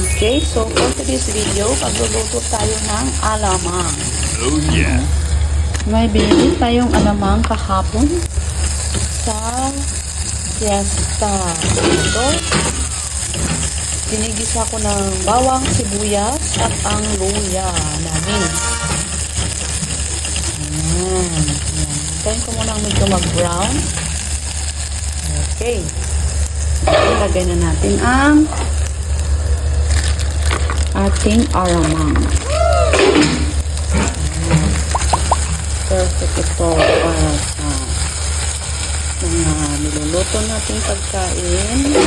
Okay, so for today's video, pagluluto tayo ng alamang. Oh yeah. May binili tayong alamang kahapon sa fiesta. Ito, ginigisa ko ng bawang, sibuyas at ang luya namin. Ayan. Hintayin ko muna medyo mag-brown. Okay. Ilagay na natin ang ating alamang. Perfect ito para sa mga niluluto nating pagkain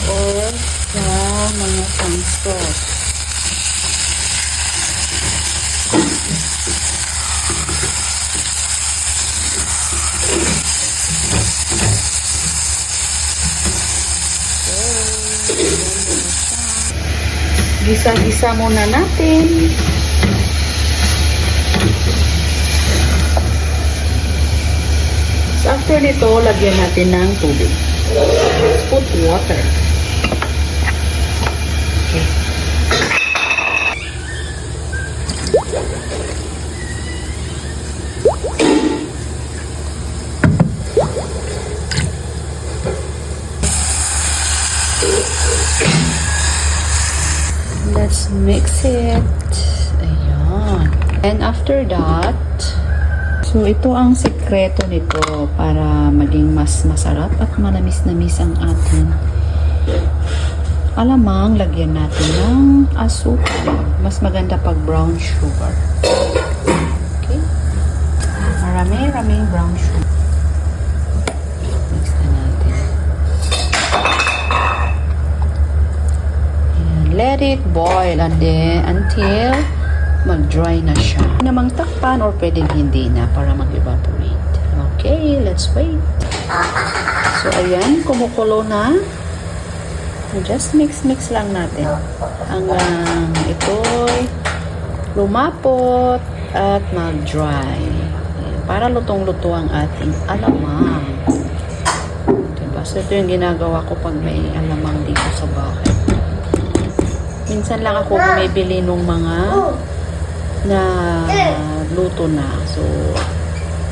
or sa mga pang-sauce. Gisa-gisa muna natin. So after nito, lagyan natin ng tubig. Put water. Okay. Let's mix it. Ayan. And after that, so ito ang sekreto nito para maging mas masarap at manamis-namis ang ating alamang. Lagyan natin ng asukal. Mas maganda pag brown sugar. Okay? Marami-raming brown sugar. Mix na natin. And let it boil and then until mag-dry na siya. Namang takpan or pwedeng hindi na para mag-evaporate. Okay, let's wait. So, ayan, kumukulo na. Just mix lang natin. Hanggang ito'y lumapot at mag-dry. Para lutong-luto ang ating alamang. Diba? So, ito yung ginagawa ko pag may alamang dito sa bahay. Minsan lang ako bumibili nung mga na luto na. So,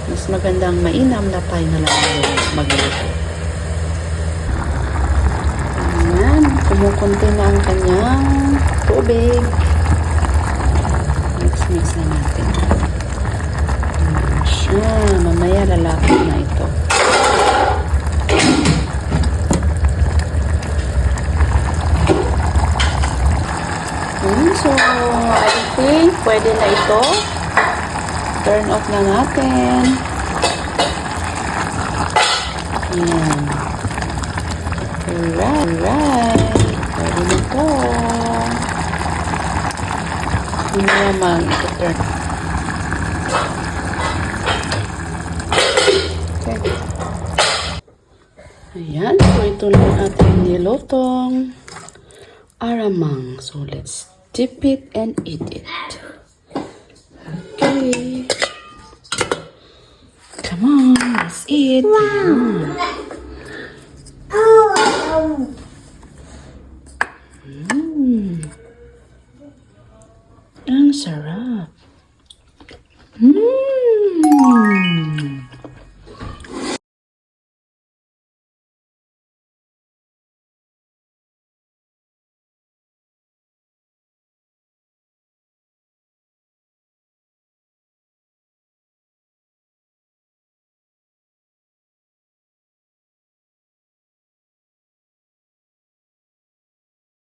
mas magandang mainam na tayo na lang magluto. Ayan. Kumukunti na ang kanyang tubig. Mix na natin. Ayan siya. Mamaya lalapit na ito. So, I think pwede na ito. Turn off na natin. Ayan. Alright. Pwede na ito. Hindi naman ito-turn. Okay. Ayan. So, ito na ating nilutong alamang. So, let's dip it and eat it. Okay. Come on, let's eat. Wow. Ang sarap.